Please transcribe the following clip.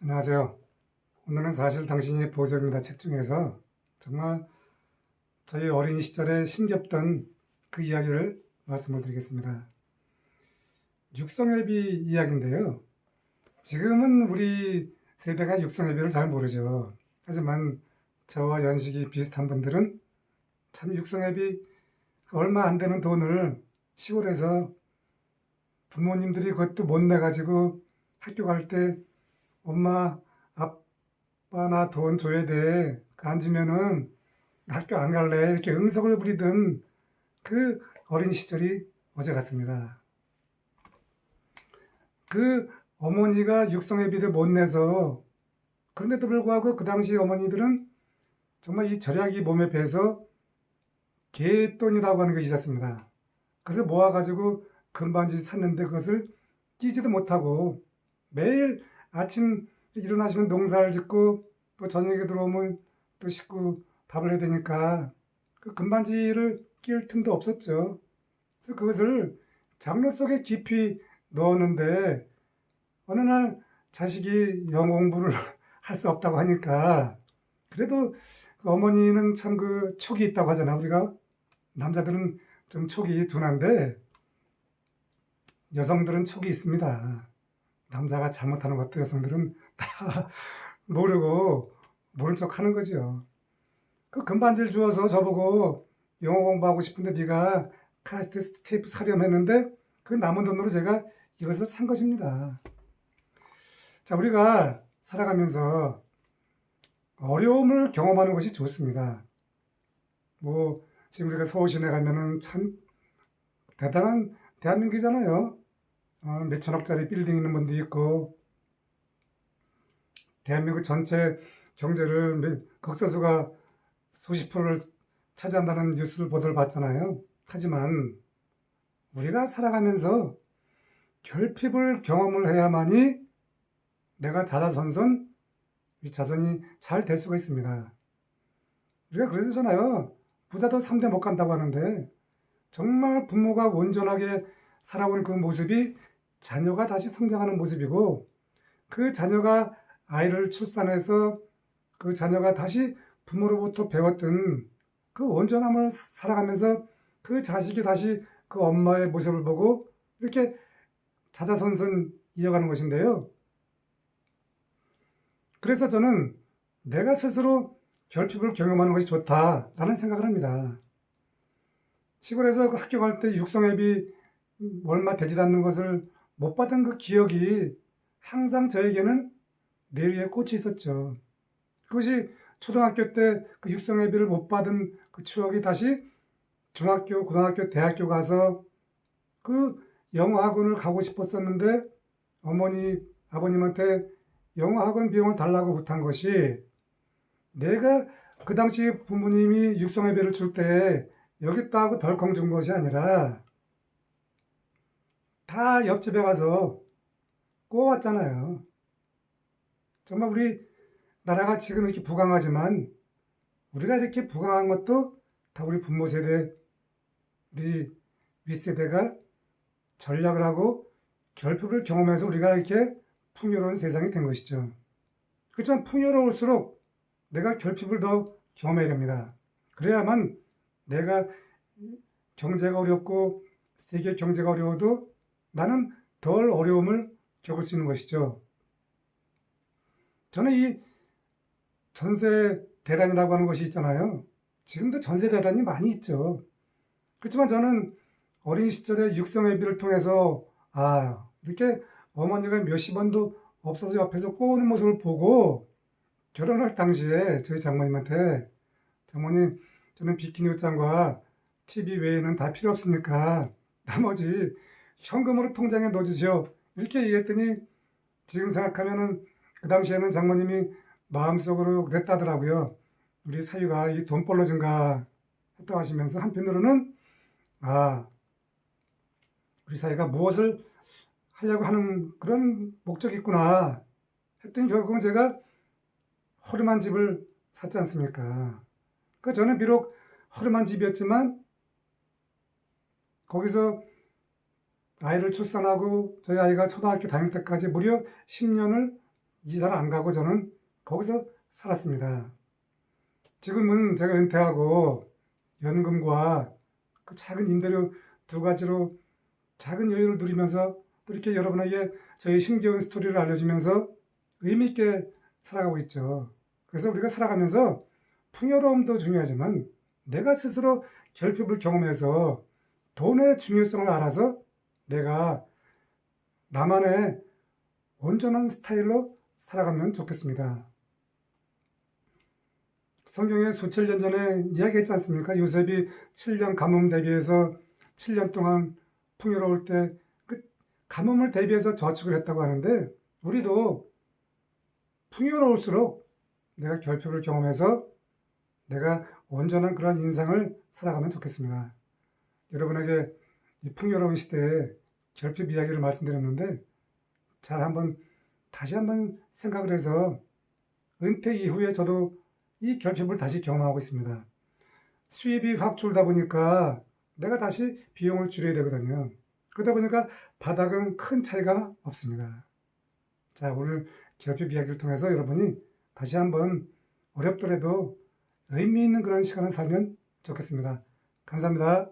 안녕하세요. 오늘은 사실 당신이 보석입니다 책 중에서 정말 저희 어린 시절에 힘겹던 그 이야기를 말씀을 드리겠습니다. 육성회비 이야기인데요. 지금은 우리 세대가 육성회비를 잘 모르죠. 하지만 저와 연식이 비슷한 분들은 참 육성회비 얼마 안 되는 돈을 시골에서 부모님들이 그것도 못 내가지고 학교 갈 때 엄마, 아빠 나 돈 줘야 돼. 안 주면은 학교 안 갈래. 이렇게 응석을 부리던 그 어린 시절이 어제 같습니다. 그 어머니가 육성회비를 못 내서 그런데도 불구하고 그 당시 어머니들은 정말 이 절약이 몸에 배서 개돈이라고 하는 것이 있었습니다. 그래서 모아가지고 금반지 샀는데 그것을 끼지도 못하고 매일 아침 일어나시면 농사를 짓고 또 저녁에 들어오면 또 식구 밥을 해야 되니까 그 금반지를 끼울 틈도 없었죠. 그래서 그것을 장로 속에 깊이 넣었는데 어느 날 자식이 영어 공부를 할 수 없다고 하니까 그래도 그 어머니는 참 그 촉이 있다고 하잖아. 우리가 남자들은 좀 촉이 둔한데 여성들은 촉이 있습니다. 남자가 잘못하는 것도 여성들은 다 모르고 모른 척 하는 거죠. 그 금반지를 주어서 저보고 영어 공부하고 싶은데 네가 카세트 테이프 사렴 했는데 그 남은 돈으로 제가 이것을 산 것입니다. 자, 우리가 살아가면서 어려움을 경험하는 것이 좋습니다. 뭐 지금 우리가 서울시내 가면은 참 대단한 대한민국이잖아요. 몇 천억짜리 빌딩 있는 분도 있고 대한민국 전체 경제를 극소수가 수십 프로를 차지한다는 뉴스를 보도를 봤잖아요. 하지만 우리가 살아가면서 결핍을 경험을 해야만이 내가 자자손손 이 자손이 잘 될 수가 있습니다. 우리가 그러잖아요. 부자도 3대 못 간다고 하는데 정말 부모가 온전하게 살아온 그 모습이 자녀가 다시 성장하는 모습이고 그 자녀가 아이를 출산해서 그 자녀가 다시 부모로부터 배웠던 그 온전함을 살아가면서 그 자식이 다시 그 엄마의 모습을 보고 이렇게 자자손손 이어가는 것인데요. 그래서 저는 내가 스스로 결핍을 경험하는 것이 좋다라는 생각을 합니다. 시골에서 그 학교 갈 때 육성회비 얼마 되지 않는 것을 못 받은 그 기억이 항상 저에게는 뇌리에 꽂혀 있었죠. 그것이 초등학교 때 그 육성회비를 못 받은 그 추억이 다시 중학교, 고등학교, 대학교 가서 그 영어학원을 가고 싶었었는데 어머니, 아버님한테 영어학원 비용을 달라고 못한 것이 내가 그 당시 부모님이 육성회비를 줄 때 여기 있다 하고 덜컹 준 것이 아니라 다 옆집에 가서 꼬왔잖아요. 정말 우리 나라가 지금 이렇게 부강하지만 우리가 이렇게 부강한 것도 다 우리 부모 세대, 우리 윗세대가 전략을 하고 결핍을 경험해서 우리가 이렇게 풍요로운 세상이 된 것이죠. 그렇지만 풍요로울수록 내가 결핍을 더 경험해야 됩니다. 그래야만 내가 경제가 어렵고 세계 경제가 어려워도 나는 덜 어려움을 겪을 수 있는 것이죠. 저는 이 전세 대란이라고 하는 것이 있잖아요. 지금도 전세 대란이 많이 있죠. 그렇지만 저는 어린 시절에 육성회비를 통해서 이렇게 어머니가 몇십 원도 없어서 옆에서 꼬우는 모습을 보고 결혼할 당시에 저희 장모님한테 장모님 저는 비키니 옷장과 TV 외에는 다 필요 없으니까 나머지 현금으로 통장에 넣어주시오. 이렇게 얘기했더니 지금 생각하면은 그 당시에는 장모님이 마음속으로 그랬다더라고요. 우리 사위가 이 돈벌러진가 했다고 하시면서 한편으로는 우리 사위가 무엇을 하려고 하는 그런 목적이 있구나 했더니 결국은 제가 허름한 집을 샀지 않습니까? 그 저는 비록 허름한 집이었지만 거기서 아이를 출산하고 저희 아이가 초등학교 다닐 때까지 무려 10년을 이사를 안 가고 저는 거기서 살았습니다. 지금은 제가 은퇴하고 연금과 그 작은 임대료 두 가지로 작은 여유를 누리면서 또 이렇게 여러분에게 저희 힘겨운 스토리를 알려주면서 의미 있게 살아가고 있죠. 그래서 우리가 살아가면서 풍요로움도 중요하지만 내가 스스로 결핍을 경험해서 돈의 중요성을 알아서 내가 나만의 온전한 스타일로 살아가면 좋겠습니다. 성경에 수천 년 전에 이야기했지 않습니까? 요셉이 7년 가뭄 대비해서 7년 동안 풍요로울 때 그 가뭄을 대비해서 저축을 했다고 하는데 우리도 풍요로울수록 내가 결핍을 경험해서 내가 온전한 그런 인생을 살아가면 좋겠습니다. 여러분에게 이 풍요로운 시대에 결핍 이야기를 말씀드렸는데 잘 다시 한번 생각을 해서 은퇴 이후에 저도 이 결핍을 다시 경험하고 있습니다. 수입이 확 줄다 보니까 내가 다시 비용을 줄여야 되거든요. 그러다 보니까 바닥은 큰 차이가 없습니다. 자, 오늘 결핍 이야기를 통해서 여러분이 다시 한번 어렵더라도 의미 있는 그런 시간을 살면 좋겠습니다. 감사합니다.